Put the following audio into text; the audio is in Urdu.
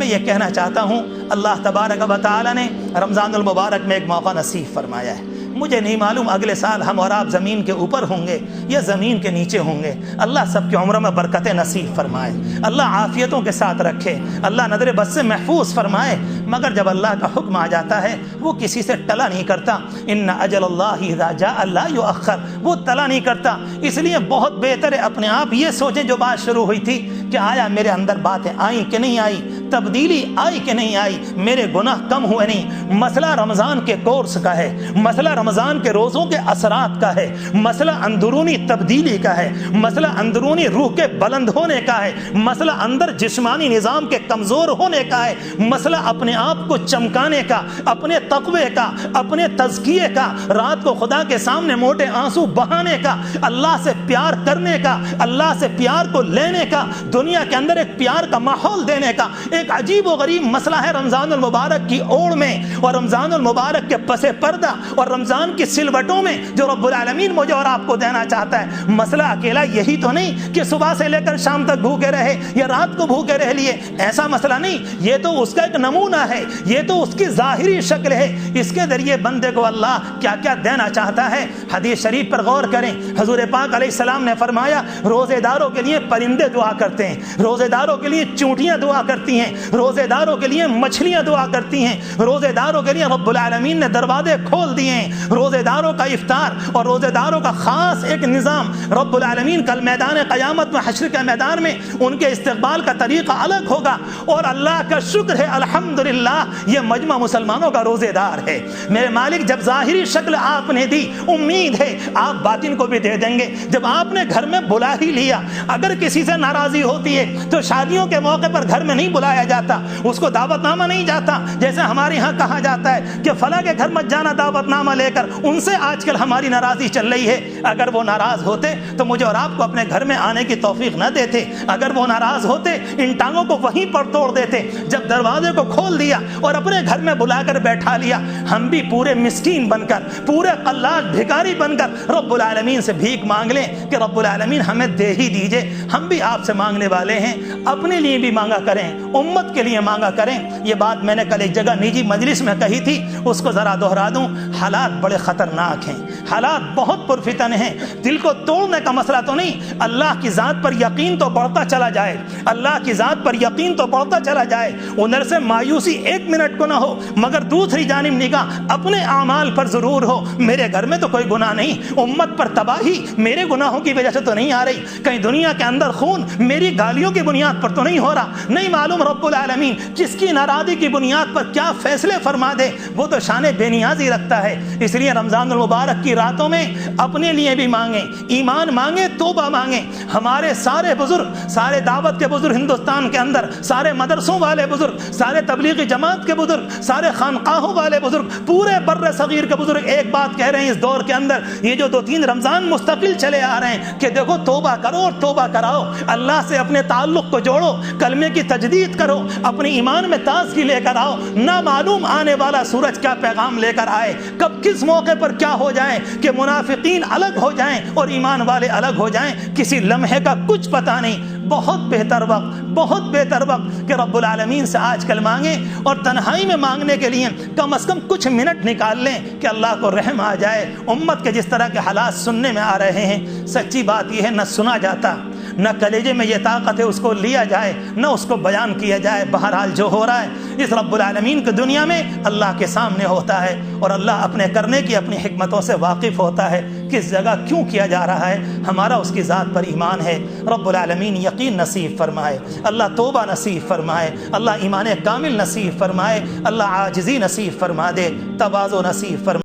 میں یہ کہنا چاہتا ہوں، اللہ تبارک و تعالی نے رمضان المبارک میں ایک موقع نصیب فرمایا ہے۔ مجھے نہیں معلوم اگلے سال ہم اور آپ زمین کے اوپر ہوں گے یا زمین کے نیچے ہوں گے۔ اللہ سب کی عمر میں برکتیں نصیب فرمائے، اللہ عافیتوں کے ساتھ رکھے، اللہ نظر بد سے محفوظ فرمائے۔ مگر جب اللہ کا حکم آ جاتا ہے وہ کسی سے ٹلا نہیں کرتا، ان اجل اللہ اذا جاء لا یؤخر، وہ ٹلا نہیں کرتا۔ اس لیے بہت بہتر ہے اپنے آپ یہ سوچیں، جو بات شروع ہوئی تھی کہ آیا میرے اندر باتیں آئیں کہ نہیں آئی، تبدیلی آئی کہ نہیں آئی، میرے گناہ کم ہوئے نہیں۔ مسئلہ رمضان کے کورس کا ہے، مسئلہ رمضان کے روزوں کے اثرات کا ہے، مسئلہ اندرونی تبدیلی کا ہے، مسئلہ اندرونی روح کے بلند ہونے کا ہے، مسئلہ اندر جسمانی نظام کے کمزور ہونے کا ہے، مسئلہ اپنے آپ کو چمکانے کا، اپنے تقوی کا، اپنے تزکیے کا، رات کو خدا کے سامنے موٹے آنسو بہانے کا، اللہ سے پیار کرنے کا، اللہ سے پیار کو لینے کا، دنیا کے اندر ایک پیار کا ماحول دینے کا۔ ایک عجیب و غریب مسئلہ ہے رمضان المبارک کی اوڑ میں اور رمضان المبارک کے پس پردہ اور رمضان کی سلوٹوں میں جو رب العالمین مجھے اور آپ کو دینا چاہتا ہے۔ مسئلہ اکیلا یہی تو نہیں کہ صبح سے لے کر شام تک بھوکے رہے یا رات کو بھوکے رہ لیے، ایسا مسئلہ نہیں، یہ تو اس کا ایک نمونہ ہے، یہ تو اس کی ظاہری شکل ہے۔ اس کے ذریعے بندے کو اللہ کیا کیا دینا چاہتا ہے۔ حدیث شریف پر غور کریں، حضور پاک علیہ السلام نے فرمایا روزے داروں کے لیے پرندے دعا کرتے ہیں، روزے داروں کے لیے چونٹیاں دعا کرتی ہیں، روزے داروں کے لیے مچھلیاں دعا کرتی ہیں، روزے داروں کے لیے رب العالمین نے دروازے کھول دیے ہیں۔ روزے داروں کا افطار اور روزے داروں کا خاص ایک نظام، رب العالمین کل میدان قیامت میں حشر کے میدان میں ان کے استقبال کا طریقہ الگ ہوگا۔ اور اللہ کا شکر ہے الحمدللہ یہ مجمع مسلمانوں کا روزے دار ہے۔ میرے مالک جب ظاہری شکل آپ نے دی، امید ہے آپ باطن کو بھی دے دیں گے۔ جب آپ نے گھر میں بلا ہی لیا، اگر کسی سے ناراضی ہوتی ہے تو شادیوں کے موقع پر گھر میں نہیں بلایا جاتا، اس کو دعوت نامہ نہیں جاتا، جیسے ہمارے ہاں کہا جاتا ہے کہ فلاں کے گھر مت جانا دعوت نامہ لے کر، ان سے آج کل ہماری ناراضی چل رہی ہے۔ اگر وہ ناراض ہوتے تو مجھے اور آپ کو اپنے گھر میں آنے کی توفیق نہ دیتے، اگر وہ ناراض ہوتے ان ٹانگوں کو وہیں پر توڑ دیتے۔ جب دروازے کو کھول دیا اور اپنے گھر میں بلا کر بیٹھا لیا، ہم بھی پورے مسکین بن کر، پورے قلاش بھکاری بن کر رب العالمین سے بھیک مانگ لیں کہ رب العالمین ہمیں دے ہی دیجئے۔ ہم بھی آپ سے مانگنے والے ہیں، اپنے لیے بھی مانگا کریں، امت کے لیے مانگا کریں۔ یہ بات میں نے کل ایک جگہ نجی مجلس میں کہی تھی، اس کو ذرا دہرا دوں۔ حالات بڑے خطرناک ہیں، حالات بہت پرفتن ہیں۔ دل کو توڑنے کا مسئلہ تو نہیں، اللہ کی ذات پر یقین تو بڑھتا چلا جائے، اللہ کی ذات پر یقین تو بڑھتا چلا جائے، ادھر سے مایوسی ایک منٹ کو نہ ہو، مگر دوسری جانب نگاہ اپنے اعمال پر ضرور ہو۔ میرے گھر میں تو کوئی گناہ نہیں، امت پر تباہی میرے گناہوں کی وجہ سے تو نہیں آ رہی، کہیں دنیا کے اندر خون میری گالیوں کی بنیاد پر تو نہیں ہو رہا، نہیں معلوم رب العالمین کس کی ناراضی کی بنیاد پر کیا فیصلے فرما دے، وہ تو شان بے نیازی رکھتا ہے۔ اس لیے رمضان المبارک کی راتوں میں اپنے لیے بھی مانگیں، ایمان مانگیں، توبہ مانگیں۔ ہمارے سارے بزرگ، سارے دعوت کے بزرگ ہندوستان کے اندر، سارے مدرسوں والے بزرگ، سارے تبلیغی جماعت کے بزرگ، سارے خانقاہوں والے بزرگ، پورے بر صغیر کے بزرگ ایک بات کہہ رہے ہیں اس دور کے اندر، یہ جو 2-3 رمضان مستقل چلے آ رہے ہیں کہ دیکھو توبہ کرو اور توبہ کراؤ، اللہ سے اپنے تعلق کو جوڑو، کلمے کی تجدید کرو، اپنے ایمان میں تازگی لے کر آؤ۔ نہ معلوم آنے والا سورج کیا پیغام لے کر آئے، کب کس موقع پر کیا ہو جائے کہ منافقین الگ ہو جائیں اور ایمان والے الگ ہو جائیں، کسی لمحے کا کچھ پتہ نہیں۔ بہت بہتر وقت، بہت بہتر وقت کہ رب العالمین سے آج کل مانگیں، اور تنہائی میں مانگنے کے لیے کم از کم کچھ منٹ نکال لیں کہ اللہ کو رحم آ جائے۔ امت کے جس طرح کے حالات سننے میں آ رہے ہیں، سچی بات یہ ہے نہ سنا جاتا، نہ کلیجے میں یہ طاقت ہے اس کو لیا جائے، نہ اس کو بیان کیا جائے۔ بہرحال جو ہو رہا ہے اس رب العالمین کی دنیا میں اللہ کے سامنے ہوتا ہے، اور اللہ اپنے کرنے کی اپنی حکمتوں سے واقف ہوتا ہے، کس جگہ کیوں کیا جا رہا ہے۔ ہمارا اس کی ذات پر ایمان ہے، رب العالمین یقین نصیب فرمائے، اللہ توبہ نصیب فرمائے، اللہ ایمان کامل نصیب فرمائے، اللہ عاجزی نصیب فرما دے، تواضع نصیب فرمائے۔